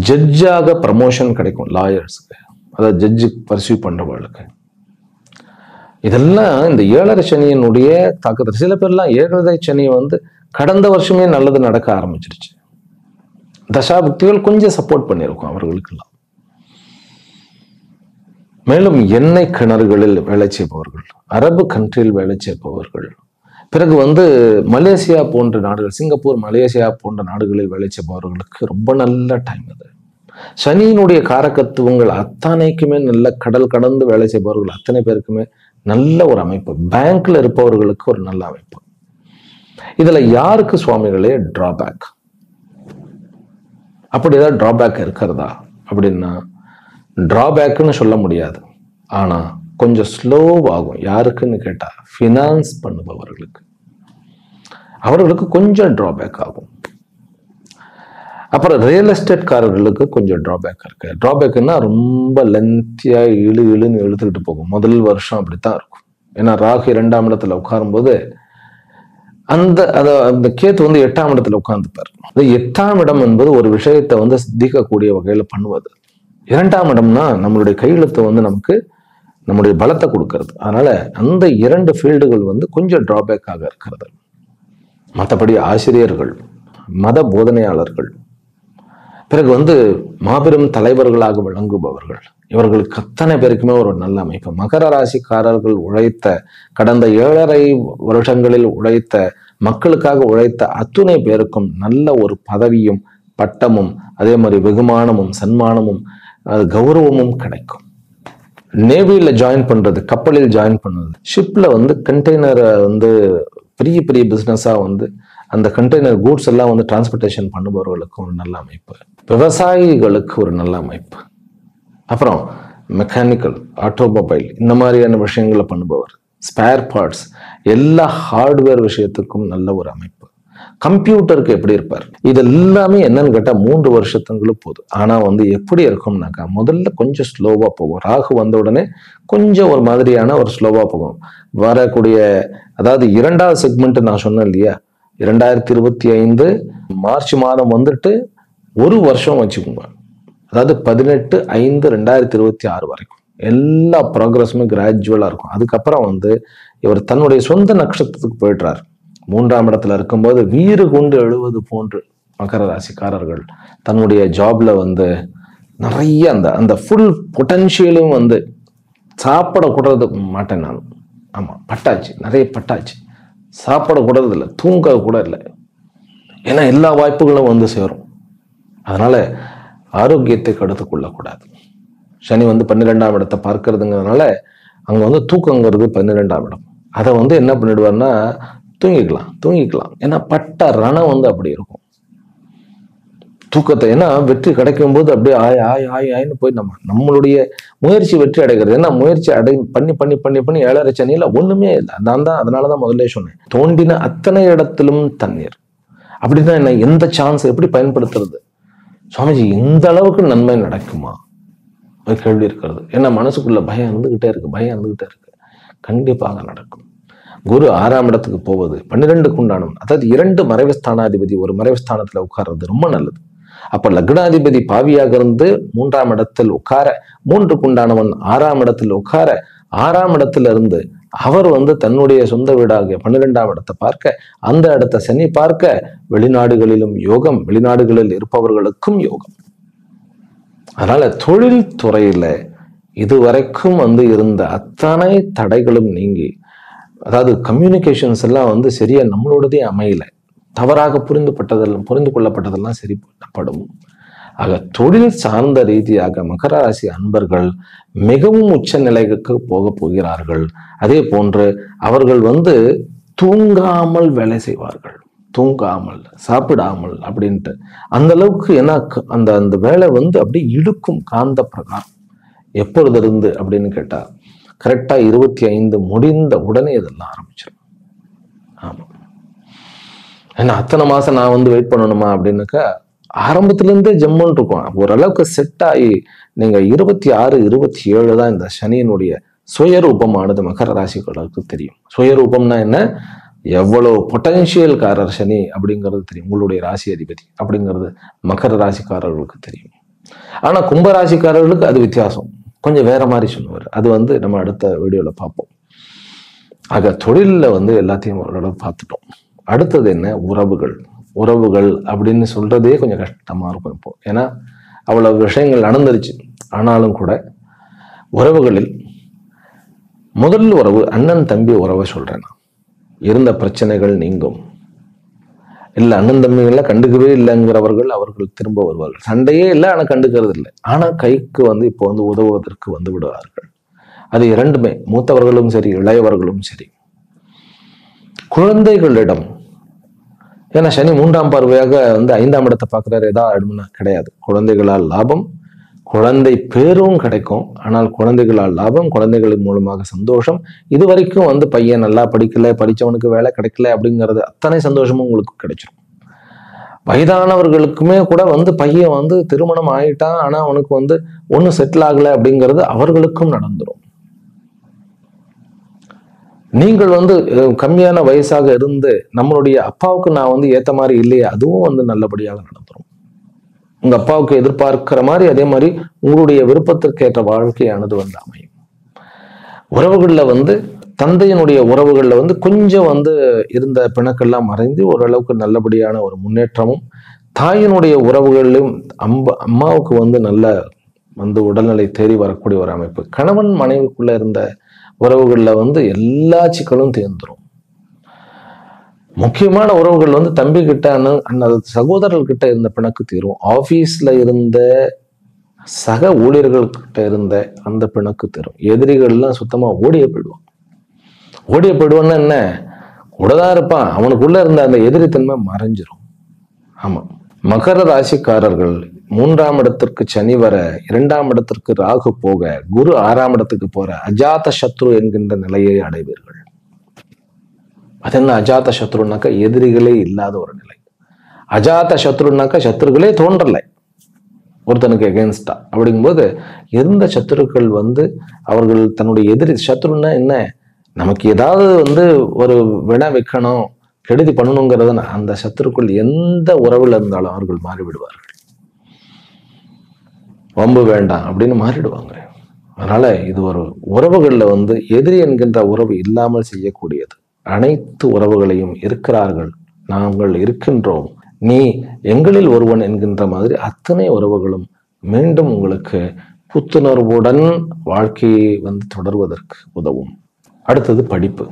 ஜட்ஜாக ப்ரமோஷன் கிடைக்கும் லாயர்ஸ்க்கு, அதாவது ஜட்ஜு பர்சியூ பண்றவர்களுக்கு. இதெல்லாம் இந்த 7.5 சனியினுடைய தாக்கத்தில். சில பேர்லாம் 7.5 சனியை வந்து கடந்த வருஷமே நல்லது நடக்க ஆரம்பிச்சிருச்சு. தசாபுக்திகள் கொஞ்சம் சப்போர்ட் பண்ணியிருக்கும் அவர்களுக்கெல்லாம். மேலும் எண்ணெய் கிணறுகளில் வேலை செய்பவர்கள், அரபு கண்ட்ரியில் வேலை செய்பவர்கள், பிறகு வந்து மலேசியா போன்ற நாடுகள், சிங்கப்பூர், மலேசியா போன்ற நாடுகளில் வேலை செய்பவர்களுக்கு ரொம்ப நல்ல டைம் அது. சனியினுடைய காரகத்துவங்கள் அத்தனைக்குமே நல்ல கடல் கடந்து வேலை செய்பவர்கள் அத்தனை பேருக்குமே நல்ல ஒரு அமைப்பு. பேங்க்ல இருப்பவர்களுக்கு ஒரு நல்ல அமைப்பு. இதுல யாருக்கு சுவாமிகளே டிராபேக்? அப்படி ஏதாவது டிராபேக் இருக்கிறதா அப்படின்னா டிராபேக்னு சொல்ல முடியாது. ஆனா கொஞ்சம் ஸ்லோவாகும். யாருக்குன்னு கேட்டா ஃபினான்ஸ் பண்ணுபவர்களுக்கு, அவர்களுக்கு கொஞ்சம் டிராபேக் ஆகும். அப்புறம் ரியல் எஸ்டேட் காரர்களுக்கு கொஞ்சம் டிராபேக் இருக்கு. டிராபேக்னா ரொம்ப லென்த்தியா இழுன்னு இழுத்துக்கிட்டு போகும். முதல் வருஷம் அப்படித்தான் இருக்கும். ஏன்னா ராகு 2ஆம் இடத்துல உட்காரும்போது அந்த கேத்து வந்து 8ஆம் இடத்துல உட்கார்ந்துப்பார். அது 8ஆம் இடம் என்பது ஒரு விஷயத்தை வந்து சித்திக்கக்கூடிய வகையில பண்ணுவது. 2ஆம் இடம்னா நம்மளுடைய கையெழுத்து வந்து நமக்கு நம்முடைய பலத்தை கொடுக்கறது. அதனால அந்த 2 ஃபீல்டுகள் வந்து கொஞ்சம் டிராபேக்காக இருக்கிறது. மற்றபடி ஆசிரியர்கள், மத போதனையாளர்கள், பிறகு வந்து மாபெரும் தலைவர்களாக விளங்குபவர்கள், இவர்களுக்கு அத்தனை பேருக்குமே ஒரு நல்ல அமைப்பு. மகர ராசிக்காரர்கள் உழைத்த, கடந்த 7.5 வருஷங்களில் உழைத்த, மக்களுக்காக உழைத்த அத்துணை பேருக்கும் நல்ல ஒரு பதவியும் பட்டமும் அதே மாதிரி வெகுமானமும் சன்மானமும் கௌரவமும் கிடைக்கும். நேவியில ஜாயின் பண்றது, கப்பலில் ஜாயின் பண்றது, ஷிப்ல வந்து கண்டெய்னரை வந்து பெரிய பெரிய பிசினஸா வந்து அந்த கண்டெய்னர் கூட்ஸ் எல்லாம் வந்து டிரான்ஸ்போர்டேஷன் பண்ணுபவர்களுக்கு ஒரு நல்ல அமைப்பு. விவசாயிகளுக்கு ஒரு நல்ல அமைப்பு. அப்புறம் மெக்கானிக்கல், ஆட்டோமொபைல் இந்த மாதிரியான விஷயங்களை பண்ணுபவர், ஸ்பேர் பார்ட்ஸ், எல்லா ஹார்ட்வேர் விஷயத்துக்கும் நல்ல ஒரு அமைப்பு. கம்ப்யூட்டருக்கு எப்படி இருப்பார்? இது எல்லாமே என்னன்னு கேட்டா 3 வருஷத்துங்களுக்கு போதும். ஆனா வந்து எப்படி இருக்கும்னாக்கா முதல்ல கொஞ்சம் ஸ்லோவா போகும். ராகு வந்த உடனே கொஞ்சம் ஒரு மாதிரியான ஒரு ஸ்லோவா போகும். வரக்கூடிய அதாவது 2வது செக்மெண்ட் நான் சொன்னேன் இல்லையா, 2025 மார்ச் மாதம் வந்துட்டு 1 வருஷம் வச்சுக்கோங்க. அதாவது 18/5/2026 வரைக்கும் எல்லா ப்ராக்ரஸுமே கிராஜுவலா இருக்கும். அதுக்கப்புறம் வந்து இவர் தன்னுடைய சொந்த நட்சத்திரத்துக்கு போயிடுறார். 3ஆம் இடத்துல இருக்கும்போது வீறு கொண்டு எழுவது போன்று மகர ராசிக்காரர்கள் தன்னுடைய ஜாப்ல வந்து நிறைய அந்த ஃபுல் பொட்டன்ஷியலும் வந்து சாப்பிட கூடது மாட்டேன் நான். ஆமா, பட்டாச்சு, நிறைய பட்டாச்சு. சாப்பிட கூடது இல்லை, தூங்க கூட இல்லை. ஏன்னா எல்லா வாய்ப்புகளும் வந்து சேரும். அதனால ஆரோக்கியத்தை கெடுத்து கொள்ளக்கூடாது. சனி வந்து 12ஆம் இடத்தை பார்க்கறதுங்கிறதுனால அங்க வந்து தூக்கங்கிறது 12ஆம் இடம். அதை வந்து என்ன பண்ணிடுவார்னா தூங்கிக்கலாம். ஏன்னா பட்ட ரணம் வந்து அப்படி இருக்கும் தூக்கத்தை. ஏன்னா வெற்றி கிடைக்கும் போது அப்படியே ஆயின்னு போய் நம்மளுடைய முயற்சி வெற்றி அடைகிறது. ஏன்னா முயற்சி பண்ணி 7.5 சனியில ஒண்ணுமே இல்லை. அதனாலதான் முதல்ல சொன்னேன், தோண்டின அத்தனை இடத்திலும் தண்ணீர். அப்படின்னா என்ன, எந்த சான்ஸ் எப்படி பயன்படுத்துறது? சுவாமிஜி இந்த அளவுக்கு நன்மை நடக்குமா? ஒரு கேள்வி இருக்கிறது. ஏன்னா மனசுக்குள்ள பயம் இருந்துகிட்டே இருக்கு. கண்டிப்பாக நடக்கும். குரு 6ஆம் இடத்துக்கு போவது 12க்கு உண்டானம், அதாவது 2 மறைவு ஸ்தானாதிபதி ஒரு மறைவு ஸ்தானத்துல உட்கார்றது ரொம்ப நல்லது. அப்ப லக்னாதிபதி பாவியாக இருந்து 3ஆம் இடத்தில் உட்கார, 3க்கு உண்டானவன் 6ஆம் இடத்தில் உட்கார, 6ஆம் இடத்துல இருந்து அவர் தன்னுடைய சொந்த வீடாகிய 12ஆம் இடத்தை பார்க்க, அந்த இடத்தை சனி பார்க்க, வெளிநாடுகளிலும் யோகம், வெளிநாடுகளில் இருப்பவர்களுக்கும் யோகம். அதனால தொழில் துறையில இதுவரைக்கும் இருந்த அத்தனை தடைகளும் நீங்கி, அதாவது கம்யூனிகேஷன்ஸ் எல்லாம் சரியா நம்மளோடதே அமையல, தவறாக புரிந்து கொள்ளப்பட்டதெல்லாம் சரிப்படும். ஆக தொழில் சார்ந்த ரீதியாக மகர ராசி அன்பர்கள் மிகவும் உச்ச நிலைக்கு போக போகிறார்கள். அதே போன்று அவர்கள் தூங்காமல் வேலை செய்வார்கள், தூங்காமல் சாப்பிடாமல் அப்படின்ட்டு அந்த அளவுக்கு. ஏன்னா அந்த வேலை அப்படியே இழுக்கும் காந்த பிரகாரம். எப்பொழுது இருந்து அப்படின்னு கேட்டா, கரெக்டா 25 முடிந்த உடனே இதெல்லாம் ஆரம்பிச்சிடும். ஆமா, ஏன்னா அத்தனை மாசம் நான் வெயிட் பண்ணணுமா அப்படின்னாக்கா, ஆரம்பத்துல இருந்தே ஜம்முன்னு இருக்கும். ஓரளவுக்கு செட் ஆகி நீங்க 26, 27 தான் இந்த சனியினுடைய சுயரூபமானது மகர ராசிகளுக்கு தெரியும். சுயரூபம்னா என்ன, எவ்வளவு பொட்டன்ஷியல்காரர் சனி அப்படிங்கிறது தெரியும். உங்களுடைய ராசி அதிபதி அப்படிங்கிறது மகர ராசிக்காரர்களுக்கு தெரியும். ஆனா கும்பராசிக்காரர்களுக்கு அது வித்தியாசம், கொஞ்சம் வேற மாதிரி சொல்லுவார். அது நம்ம அடுத்த வீடியோல பார்ப்போம். ஆக தொழில்ல எல்லாத்தையும் ஓரளவு பார்த்துட்டோம். அடுத்தது என்ன, உறவுகள் அப்படின்னு சொல்றதே கொஞ்சம் கஷ்டமா இருக்கும் இப்போ. ஏன்னா அவ்வளவு விஷயங்கள் நடந்துருச்சு. ஆனாலும் கூட உறவுகளில் முதல் உறவு அண்ணன் தம்பி உறவை சொல்றேன். இருந்த பிரச்சனைகள் நீங்கும். இல்ல அண்ணன் தம்பிகள்லாம் கண்டுக்கவே இல்லைங்கிறவர்கள் அவர்கள் திரும்ப வருவார்கள். சண்டையே இல்லை, ஆனா கண்டுக்கிறது இல்லை. ஆனா கைக்கு இப்போ உதவுவதற்கு விடுவார்கள். அது இரண்டுமே, மூத்தவர்களும் சரி இளையவர்களும் சரி. குழந்தைகளிடம், ஏன்னா சனி 3ஆம் பார்வையாக 5ஆம் இடத்தை பார்க்கிறாரு, ஏதாவது கிடையாது. குழந்தைகளால் லாபம், குழந்தை பேரும் கிடைக்கும். ஆனால் குழந்தைகளால் லாபம், குழந்தைகளின் மூலமாக சந்தோஷம். இது வரைக்கும் பையன் நல்லா படிக்கல, படிச்சவனுக்கு வேலை கிடைக்கல அப்படிங்கிறது அத்தனை சந்தோஷமும் உங்களுக்கு கிடைச்சிடும். வயதானவர்களுக்குமே கூட பையன் திருமணம் ஆயிட்டான், ஆனா அவனுக்கு ஒன்னும் செட்டில் ஆகல அப்படிங்கிறது அவர்களுக்கும் நடந்துரும். நீங்கள் கம்மியான வயசாக இருந்து நம்மளுடைய அப்பாவுக்கு நான் ஏத்த மாதிரி இல்லையே, அதுவும் நல்லபடியாக நடந்துரும். உங்க அப்பாவுக்கு எதிர்பார்க்கிற மாதிரி அதே மாதிரி உங்களுடைய விருப்பத்திற்கு ஏற்ற வாழ்க்கையானது அமையும். உறவுகள்ல தந்தையினுடைய உறவுகள்ல கொஞ்சம் இருந்த பிணக்கெல்லாம் மறைந்து ஓரளவுக்கு நல்லபடியான ஒரு முன்னேற்றமும், தாயினுடைய உறவுகளிலும் அம்மாவுக்கு நல்ல உடல்நிலை தேறி வரக்கூடிய ஒரு அமைப்பு. கணவன் மனைவிக்குள்ள இருந்த உறவுகள்ல எல்லா சிக்கலும் தேர்ந்துரும். முக்கியமான உறவுகள் தம்பி கிட்ட, அண்ணன் சகோதரர்கள் கிட்ட இருந்த பிணக்கு தீரும். ஆபீஸ்ல இருந்த சக ஊழியர்கள்கிட்ட இருந்த அந்த பிணக்கு தீரும். எதிரிகள்லாம் சுத்தமா ஓடிய போயிடுவான்னா என்ன, கூடதான் இருப்பான், அவனுக்குள்ள இருந்த அந்த எதிரித்தன்மை மறைஞ்சிரும். ஆமா, மகர ராசிக்காரர்கள் 3ஆம் இடத்திற்கு சனி வர, 2ஆம் இடத்திற்கு ராகு போக, குரு 6ஆம் இடத்துக்கு போற அஜாத சத்ரு என்கின்ற நிலையை அடைவீர்கள். அது என்ன அஜாத சத்ருனாக்கா, எதிரிகளே இல்லாத ஒரு நிலை. அஜாத சத்ருனாக்கா சத்ருகளே தோன்றலை ஒருத்தனுக்கு எகென்ஸ்டா. அப்படிங்கும்போது இருந்த சத்துருக்கள் அவர்கள் தன்னுடைய எதிரி, சத்ருன்னா என்ன, நமக்கு ஏதாவது ஒரு வினை வைக்கணும், கெடுதி பண்ணணுங்கிறத அந்த சத்துருக்குள் எந்த உறவுல இருந்தாலும் அவர்கள் மாறிவிடுவார்கள். வம்பு வேண்டாம் அப்படின்னு மாறிடுவாங்க. அதனால இது ஒரு உறவுகள்ல எதிரி என்கின்ற உறவு இல்லாமல் செய்யக்கூடியது. அனைத்து உறவுகளையும் இருக்கிறார்கள், நாங்கள் இருக்கின்றோம், நீ எங்களில் ஒருவன் என்கின்ற மாதிரி அத்தனை உறவுகளும் மீண்டும் உங்களுக்கு புத்துணர்வுடன் வாழ்க்கையை தொடர்வதற்கு உதவும். அடுத்தது படிப்பு.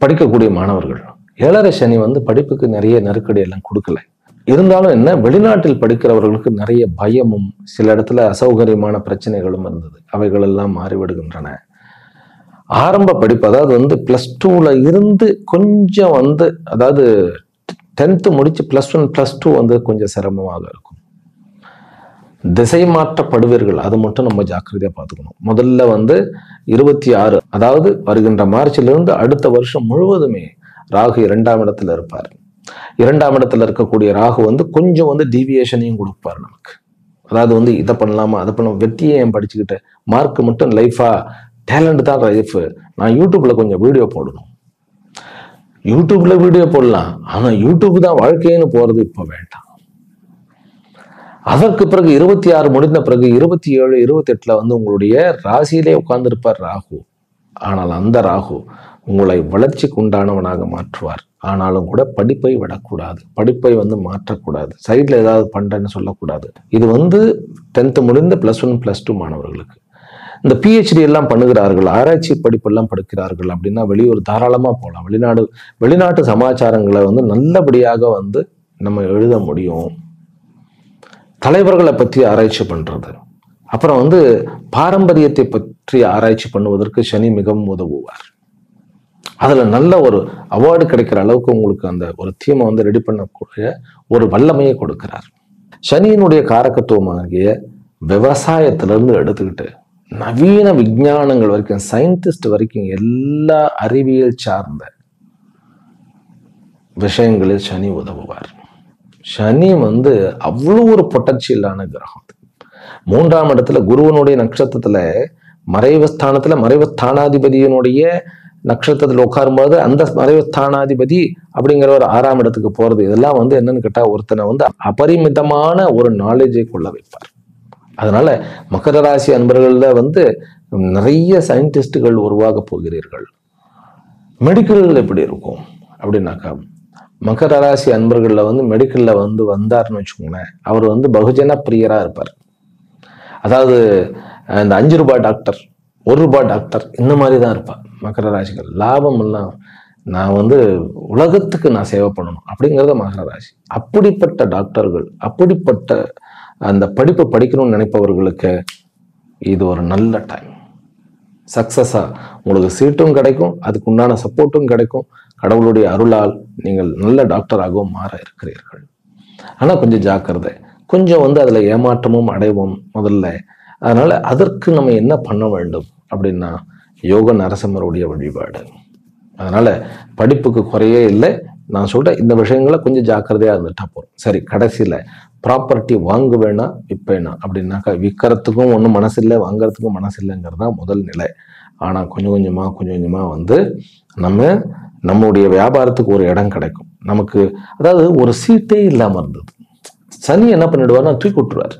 படிக்கக்கூடிய மாணவர்கள், 7.5 சனி படிப்புக்கு நிறைய நெருக்கடி எல்லாம் கொடுக்கல. இருந்தாலும் என்ன, வெளிநாட்டில் படிக்கிறவர்களுக்கு நிறைய பயமும் சில இடத்துல அசௌகரியமான பிரச்சனைகளும் இருந்தது. அவைகள் எல்லாம் மாறிவிடுகின்றன. ஆரம்ப படிப்பு, அதாவது +2ல இருந்து கொஞ்சம் அதாவது 10th முடிச்சு +1 +2 கொஞ்சம் சிரமமாக இருக்கும். திசை மாற்றப்படுவீர்கள், அது மட்டும் நம்ம ஜாக்கிரதையா பார்த்துக்கணும். முதல்ல 26, அதாவது வருகின்ற மார்ச்ல இருந்து அடுத்த வருஷம் முழுவதுமே ராகு 2ஆம் இடத்துல இருப்பார். 2ஆம் இடத்துல இருக்கக்கூடிய ராகு வந்து கொஞ்சம் வந்து டீவியேஷனையும் கொடுப்பார் நமக்கு. அதாவது வந்து இதை பண்ணலாமா அதை பண்ணலாம், வெற்றியை ஏன் படிச்சுக்கிட்டு மார்க் மட்டும் லைஃபா, டேலண்ட் தான் லைஃப், நான் யூடியூப்ல கொஞ்சம் வீடியோ போடணும், யூடியூப்ல வீடியோ போடலாம், ஆனா யூடியூப் தான் வாழ்க்கைன்னு போறது இப்ப வேண்டாம். அதற்கு பிறகு 26 முடிந்த பிறகு 27, 28 வந்து உங்களுடைய ராசியிலே உட்கார்ந்திருப்பார் ராகு. ஆனால் அந்த ராகு உங்களை வளர்ச்சிக்கு உண்டானவனாக மாற்றுவார். ஆனாலும் கூட படிப்பை விடக்கூடாது, படிப்பை வந்து மாற்றக்கூடாது, சைட்ல ஏதாவது பண்றேன்னு சொல்லக்கூடாது. இது வந்து 10th முடிந்த +1 +2 மாணவர்களுக்கு. இந்த PhD எல்லாம் பண்ணுகிறார்கள், ஆராய்ச்சி படிப்பெல்லாம் படிக்கிறார்கள் அப்படின்னா வெளியூர் தாராளமா போகலாம். வெளிநாட்டு சமாச்சாரங்களை வந்து நல்லபடியாக வந்து நம்ம எழுத முடியும். தலைவர்களை பற்றி ஆராய்ச்சி பண்றது, அப்புறம் வந்து பாரம்பரியத்தை பற்றி ஆராய்ச்சி பண்ணுவதற்கு சனி மிகவும் உதவுவார். அதுல நல்ல ஒரு அவார்டு கிடைக்கிற அளவுக்கு உங்களுக்கு அந்த ஒரு தீமை வந்து ரெடி பண்ணக்கூடிய ஒரு வல்லமையை கொடுக்கிறார். சனியினுடைய காரகத்துவமாகிய விவசாயத்திலிருந்து எடுத்துக்கிட்டு நவீன விஞ்ஞானங்கள் வரைக்கும், சயின்டிஸ்ட் வரைக்கும் எல்லா அறிவியல் சார்ந்த விஷயங்களில் சனி உதவுவார். சனி வந்து அவ்வளவு ஒரு பொட்டன்ஷியலான கிரகம். 3ஆம் இடத்துல குருவனுடைய நட்சத்திரத்துல மறைவுஸ்தானத்துல மறைவுஸ்தானாதிபதியினுடைய நட்சத்திரத்துல உட்காரும்போது அந்த மறைவுஸ்தானாதிபதி அப்படிங்கிற ஒரு 6ஆம் இடத்துக்கு போறது, இதெல்லாம் வந்து என்னன்னு கேட்டா ஒருத்தனை வந்து அபரிமிதமான ஒரு நாலேஜை கொள்ள வைப்பார். அதனால மகர ராசி அன்பர்கள்ல வந்து நிறைய சயின்டிஸ்டுகள் உருவாக போகிறீர்கள். மெடிக்கல் எப்படி இருக்கும் அப்படின்னாக்கா, மகர ராசி அன்பர்கள்ல வந்து மெடிக்கல்ல வந்து வந்தாருன்னு வச்சுக்கோங்களேன், அவர் வந்து பகுஜன பிரியரா இருப்பார். அதாவது இந்த 5 ரூபாய் டாக்டர், 1 ரூபாய் டாக்டர், இந்த மாதிரி தான் இருப்பார் மகர ராசிகள். லாபம் எல்லாம் நான் வந்து உலகத்துக்கு நான் சேவை பண்ணணும் அப்படிங்கிறத மகர ராசி. அப்படிப்பட்ட டாக்டர்கள், அப்படிப்பட்ட அந்த படிப்பு படிக்கணும்னு நினைப்பவர்களுக்கு இது ஒரு நல்ல டைம். சக்சஸா உங்களுக்கு சீட்டும் கிடைக்கும், அதுக்கு உண்டான சப்போர்ட்டும் கிடைக்கும். கடவுளுடைய அருளால் நீங்கள் நல்ல டாக்டராகவும் மாற இருக்கிறீர்கள். ஆனா கொஞ்சம் ஜாக்கிரதை, கொஞ்சம் வந்து அதுல ஏமாற்றமும் அடைவோம் முதல்ல. அதனால அதற்கு நம்ம என்ன பண்ண வேண்டும் அப்படின்னா யோக நரசிம்மருடைய வழிபாடு. அதனால படிப்புக்கு குறையே இல்லை. நான் சொல்றேன் இந்த விஷயங்களை கொஞ்சம் ஜாக்கிரதையா இருந்துட்டா போறோம். சரி, கடைசியில ப்ராப்பர்ட்டி வாங்க வேணாம் விற்பேனா அப்படின்னாக்கா, விற்கிறதுக்கும் ஒன்றும் மனசு இல்லை, வாங்கறதுக்கும் மனசு இல்லைங்கிறது தான் முதல் நிலை. ஆனா கொஞ்சம் கொஞ்சமா வந்து நம்முடைய வியாபாரத்துக்கு ஒரு இடம் கிடைக்கும் நமக்கு. அதாவது ஒரு சீட்டே இல்லாம இருந்தது, சனி என்ன பண்ணிடுவார்னா தூக்கி விட்டுருவார்,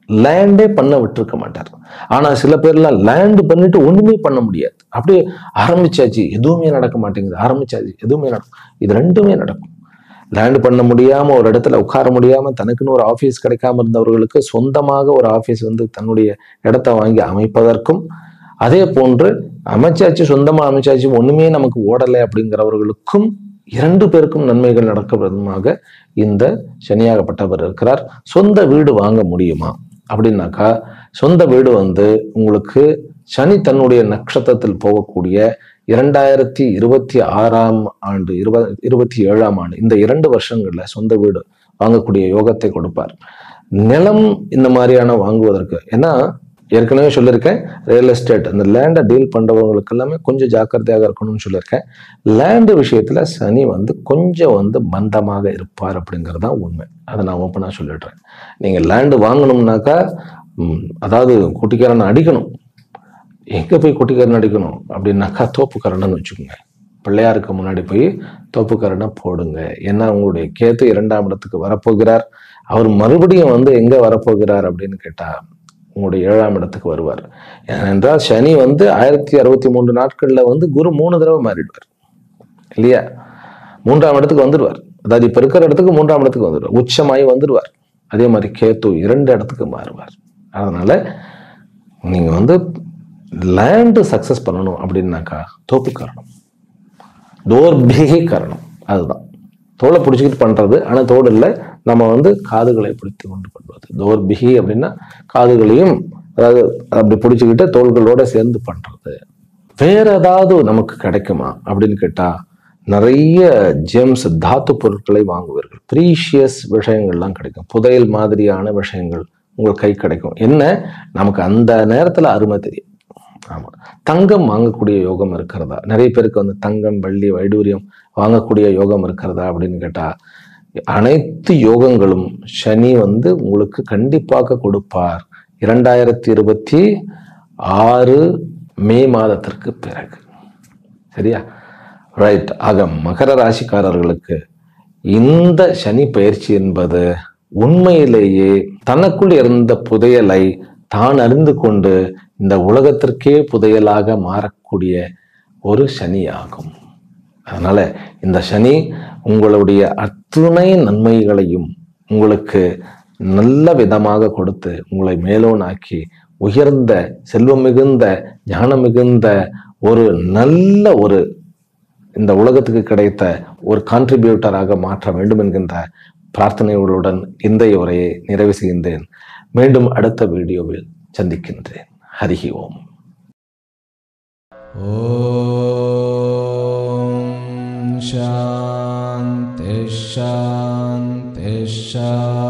லேண்டே பண்ண விட்டுருக்க மாட்டார். ஆனா சில பேர்லாம் லேண்டு பண்ணிட்டு ஒண்ணுமே பண்ண முடியாது, அப்படியே ஆரம்பிச்சாச்சு எதுவுமே நடக்க மாட்டேங்குது, ஆரம்பிச்சாச்சு எதுவுமே நடக்கும். இது ரெண்டுமே நடக்கும். லேண்டு பண்ண முடியாம ஒரு இடத்துல உட்கார முடியாம தனக்குன்னு ஒரு ஆபீஸ் கிடைக்காம இருந்தவர்களுக்கு சொந்தமாக ஒரு ஆபீஸ் வந்து தன்னுடைய இடத்தை வாங்கி அமைப்பதற்கும், அதே போன்று அமைச்சாச்சு சொந்தமா அமைச்சாச்சு ஒண்ணுமே நமக்கு ஓடலை அப்படிங்கிறவர்களுக்கும் 2 பேருக்கும் நன்மைகள் நடக்கிறதுமாக இந்த சனியாகப்பட்டவர் இருக்கிறார். சொந்த வீடு வாங்க முடியுமா அப்படின்னாக்கா, சொந்த வீடு வந்து உங்களுக்கு சனி தன்னுடைய நட்சத்திரத்தில் போகக்கூடிய 2026ஆம் ஆண்டு 27ஆம் ஆண்டு இந்த 2 வருஷங்கள்ல சொந்த வீடு வாங்கக்கூடிய யோகத்தை கொடுப்பார். நிலம் இந்த மாதிரியான வாங்குவதற்கு, ஏன்னா ஏற்கனவே சொல்லியிருக்கேன், ரியல் எஸ்டேட் அந்த லேண்டை டீல் பண்றவங்களுக்கு எல்லாமே கொஞ்சம் ஜாக்கிரதையாக இருக்கணும்னு சொல்லியிருக்கேன். லேண்டு விஷயத்துல சனி வந்து கொஞ்சம் வந்து மந்தமாக இருப்பார் அப்படிங்கிறது தான் உண்மை. அதை நான் ஓப்பனா சொல்லிடுறேன். நீங்க லேண்டு வாங்கணும்னாக்கா அதாவது குட்டிக்காரனை அடிக்கணும். எங்க போய் குட்டிக்காரன் அடிக்கணும் அப்படின்னாக்கா, தோப்புக்காரன்னு வச்சுக்கோங்க. பிள்ளையாருக்கு முன்னாடி போய் தோப்புக்காரனை போடுங்க. ஏன்னா உங்களுடைய கேத்து 2ஆம் இடத்துக்கு வரப்போகிறார். அவர் மறுபடியும் வந்து எங்க வரப்போகிறார் அப்படின்னு கேட்டா உங்களுடைய 7ஆம் இடத்துக்கு வருவார். ஏனென்றால் சனி வந்து 1063 நாட்கள்ல வந்து குரு 3 தடவை மாறிடுவார் இல்லையா? 3ஆம் இடத்துக்கு வந்துடுவார். அதாவது இப்ப இருக்கிற இடத்துக்கு 3ஆம் இடத்துக்கு வந்துடுவார், உச்சமாயி வந்துடுவார். அதே மாதிரி கேத்து 2 இடத்துக்கு மாறுவார். அதனால நீங்க வந்து லேண்டு சக்சஸ் பண்ணணும் அப்படின்னாக்கா தோப்பு காரணம், தோர்பிகை காரணம். அதுதான் தோலை பிடிச்சிக்கிட்டு பண்றது. ஆனா தோடு இல்லை, நம்ம வந்து காதுகளை பிடித்து கொண்டு பண்ணுவது. தோர்பிகை அப்படின்னா காதுகளையும் அதாவது அப்படி பிடிச்சுக்கிட்டு தோள்களோட சேர்ந்து பண்றது. வேற ஏதாவது நமக்கு கிடைக்குமா அப்படின்னு கேட்டா, நிறைய ஜெம்ஸ் தாத்து பொருட்களை வாங்குவீர்கள். ப்ரீஷியஸ் விஷயங்கள்லாம் கிடைக்கும், புதையல் மாதிரியான விஷயங்கள் உங்கள் கை கிடைக்கும். என்ன, நமக்கு அந்த நேரத்துல அருமை தெரியும். ஆமா. தங்கம் வாங்கக்கூடிய யோகம் இருக்கிறதா? நிறைய பேருக்கு வந்து தங்கம், வெள்ளி, வைடூரியம் வாங்கக்கூடிய யோகம் இருக்கிறதா அப்படின்னு கேட்டா, அனைத்து யோகங்களும் சனி வந்து உங்களுக்கு கண்டிப்பாக கொடுப்பார் 2026 மே மாதத்திற்கு பிறகு. சரியா? ரைட். ஆக மகர ராசிக்காரர்களுக்கு இந்த சனி பயிற்சி என்பது உண்மையிலேயே தனக்குள் இருந்த புதையலை தான் அறிந்து கொண்டு இந்த உலகத்திற்கே புதையலாக மாறக்கூடிய ஒரு சனி ஆகும். அதனால இந்த சனி உங்களுடைய அத்துணை நன்மைகளையும் உங்களுக்கு நல்ல விதமாக கொடுத்து உங்களை மேலோனாக்கி உயர்ந்த செல்வம் மிகுந்த ஞானம் மிகுந்த ஒரு நல்ல ஒரு இந்த உலகத்துக்கு கிடைத்த ஒரு கான்ட்ரிபியூட்டராக மாற்ற வேண்டும் என்கின்ற பிரார்த்தனைகளுடன் இன்றைய உரையை நிறைவு செய்கின்றேன். மீண்டும் அடுத்த வீடியோவில் சந்திக்கின்றேன். ஹரிஹி ஓம். ஓம் சாந்தி சாந்தி சாந்தி.